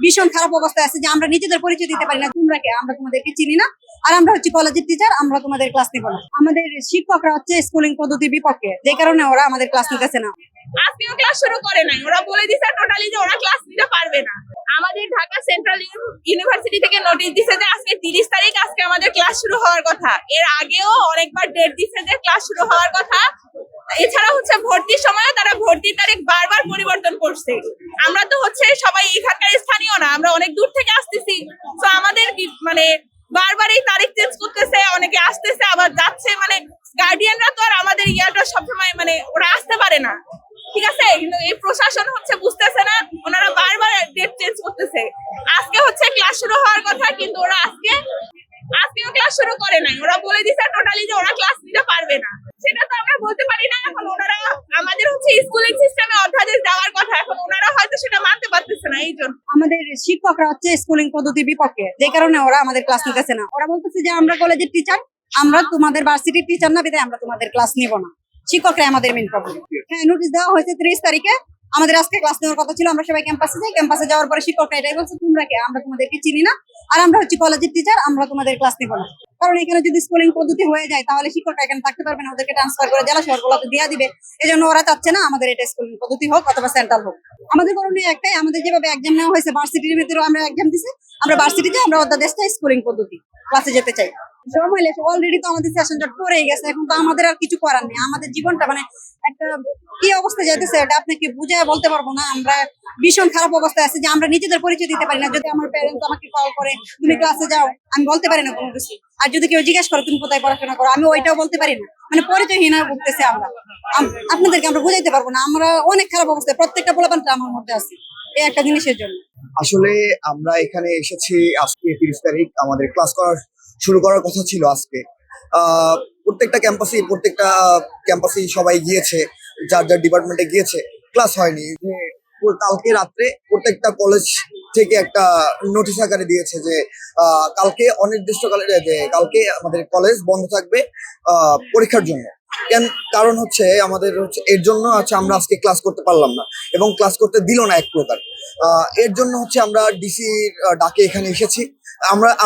ভীষণ খারাপ অবস্থায় আছে যে আমরা নিজেদের পরিচয় দিতে পারি না। তোমরা কে? আমরা তোমাদেরকে চিনি না। আর আমরা হচ্ছে কলেজের টিচার, আমরা তোমাদের ক্লাস নিব না। আমাদের শিক্ষকরা হচ্ছে স্কুলিং পদ্ধতির বিপক্ষে, যে কারণে ওরা আমাদের ক্লাস নিতেছে না। আজকেও ক্লাস শুরু করে নাই, ওরা বলে দিছে টোটালি যে ওরা ক্লাস নিতে পারবে না। আমাদের ঢাকা সেন্ট্রাল ইউনিভার্সিটি থেকে নোটিশ দিছে যে আজকে 30 তারিখ, আজকে আমাদের ক্লাস শুরু হওয়ার কথা। এর আগেও অনেকবার ডেট দিছে যে ক্লাস শুরু হওয়ার কথা। এছাড়া হচ্ছে ভর্তির সময় তারা ভর্তির তারিখ বারবার পরিবর্তন করছে। আমরা তো হচ্ছে সবাই এখানকার স্থানীয় না, আমরা অনেক দূর থেকে আসতেছি। তো আমাদের মানে বারবার এই তারিখ চেঞ্জ করতেছে, অনেকে আসতেছে আবার যাচ্ছে। মানে গার্ডিয়ানরা তো আর আমাদের ইয়াটা সবসময় মানে ওরা আসতে পারে না, ঠিক আছে? কিন্তু এই প্রশাসন হচ্ছে বুঝতেছে না, ওনারা বারবার ডেট চেঞ্জ করতেছে। আজকে হচ্ছে ক্লাস শুরু হওয়ার কথা, কিন্তু ওরা আজকেও ক্লাস শুরু করে নাই। ওরা বলে দিছে টোটালি যে ওরা ক্লাস নিতে পারবে না। সেটা তো আমরা বলতে পারি না। এখন ওনারা আমাদের হচ্ছে স্কুলিং সিস্টেমে অধ্যাদেশ দেওয়ার কথা, এখন ওনারা হয়তো সেটা মানতে পারতেছে না। এই জন্য আমাদের শিক্ষকরা হচ্ছে স্কুলিং পদ্ধতির বিপক্ষে, যে কারণে ওরা আমাদের ক্লাস নিতেছে না। ওরা বলতেছে যে আমরা কলেজের টিচার, আমরা তোমাদের ভার্সিটির টিচার না, বিধায় আমরা তোমাদের ক্লাস নিব না। শিক্ষকরা আমাদের মেইন প্রবলেম। হ্যাঁ, নোটিশ দেওয়া হয়েছে 30 তারিখে। আমাদের আজকে ক্লাস নেওয়ার কথা ছিল, আমরা সবাই ক্যাম্পাসে যাই। ক্যাম্পাসে যাওয়ার পরে শিক্ষকরা এটাই বলছে, তোমরা কে? আমরা তোমাদেরকে চিনি না। আর আমরা হচ্ছে কলেজের টিচার, আমরা তোমাদের ক্লাস নিব না। কারণ এখানে যদি স্কুলিং পদ্ধতি হয়ে যায় তাহলে শিক্ষকরা এখানে থাকতে পারবে না, ওদেরকে ট্রান্সফার করে জেলা শহরগুলোতে দিয়ে দিবে। এই জন্য ওরা চাচ্ছে না আমাদের এটা স্কুলিং পদ্ধতি হোক অথবা সেন্ট্রাল হোক। আমাদের করণীয় একটাই, আমাদের যেভাবে এক্সাম নেওয়া হয়েছে ভার্সিটির ভিতরেও আমরা এক্সাম দিছি, আমরা ভার্সিটিতে আমরা অধ্যাদেশটা স্কুলিং পদ্ধতি ক্লাসে যেতে চাই। সময় লেগেছে, অলরেডি তো আমাদের সেশন জট পড়েই গেছে। এখন তো আমাদের আর কিছু করার নেই। আমাদের জীবনটা মানে একটা কি অবস্থা যাইতেছে এটা আপনাকে বুঝায় বলতে পারবো না। আমরা ভীষণ খারাপ অবস্থায় আছে যে আমরা নিজেদের পরিচয় দিতে পারি না। যদি আমার প্যারেন্টস আমাকে কল করে তুমি ক্লাসে যাও, আমি বলতে পারি না কোনো কিছু। আর যদি কেউ জিজ্ঞেস করে তুমি কোথায় পড়াশোনা করো, আমি ওইটাও বলতে পারি না। মানে পরিচয়হীন হয়ে ভুগতেছে আমরা। আপনাদেরকে আমরা বুঝাইতে পারবো না। আমরা অনেক খারাপ অবস্থায়, প্রত্যেকটা পোলাপানটা আমার মধ্যে আছে এই একটা জিনিসের জন্য। আসলে আমরা এখানে এসেছি আজকে 30 তারিখ, আমাদের ক্লাস শুরু করার কথা ছিল আজকে। প্রত্যেকটা ক্যাম্পাসে সবাই গিয়েছে, যার যার ডিপার্টমেন্টে গিয়েছে, ক্লাস হয়নি। যে কালকে রাত্রে প্রত্যেকটা কলেজ থেকে একটা নোটিশ আকারে দিয়েছে যে কালকে অনির্দিষ্টকালে যে কালকে আমাদের কলেজ বন্ধ থাকবে পরীক্ষার জন্য। কারণ হচ্ছে আমাদের হচ্ছে এর জন্য আমরা আজকে ক্লাস করতে পারলাম না এবং ক্লাস করতে দিল না এক প্রকার। এর জন্য হচ্ছে আমরা ডিসি ডাকে এখানে এসেছি।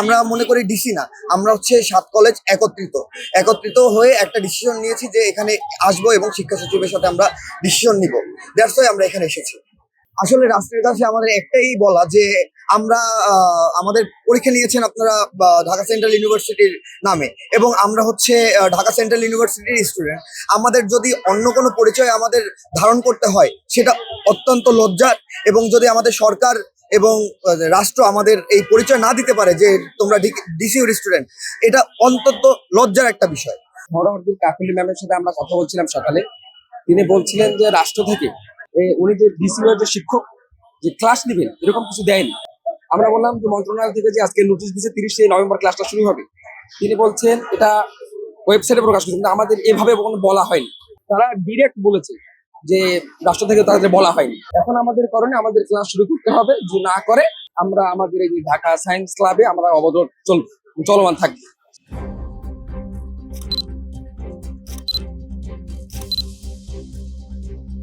আমরা মনে করি ডিসি না, আমরা হচ্ছে 7 কলেজ একত্রিত হয়ে একটা ডিসিশন নিয়েছি যে এখানে আসবো এবং শিক্ষা সচিবের সাথে আমরা ডিসিশন নিব। দ্যাটস ওয়াই আমরা এখানে এসেছি। আসলে রাষ্ট্রের কাছে আমাদের একটাই বলা যে আমরা আমাদের পরীক্ষা নিয়েছেন আপনারা ঢাকা সেন্ট্রাল ইউনিভার্সিটির নামে, এবং আমরা হচ্ছে ঢাকা সেন্ট্রাল ইউনিভার্সিটির স্টুডেন্ট। আমাদের যদি অন্য কোনো পরিচয় আমাদের ধারণ করতে হয় সেটা অত্যন্ত লজ্জার, এবং যদি আমাদের সরকার এবং রাষ্ট্র আমাদের এই পরিচয় না দিতে পারে যে তোমরা ডিসিউর স্টুডেন্ট, এটা অন্তত লজ্জার একটা বিষয়। মনোহরদুল কাকুলি ম্যামের সাথে আমরা কথা বলছিলাম সকালে। তিনি বলছিলেন যে রাষ্ট্র থেকে উনি যে ডিসিউ যে শিক্ষক যে ক্লাস নেবেন এরকম কিছু দেয়নি। আমরা বললাম যে মন্ত্রণালয় থেকে যে আজকে নোটিশ দিয়েছে 30শে নভেম্বর ক্লাসটা শুরু হবে, তিনি বলছেন এটা ওয়েবসাইটে প্রকাশ করছে, কিন্তু আমাদের এভাবে কোনো বলা হয়নি। তারা ডিরেক্ট বলেছে যে রাষ্ট্র থেকে তাদের বলা হয়নি। এখন আমাদের কারণে আমাদের ক্লাস শুরু করতে হবে, যদি না করে আমরা আমাদের এই ঢাকা সায়েন্স ক্লাবে আমরা অবরোধ চলমান থাকবে।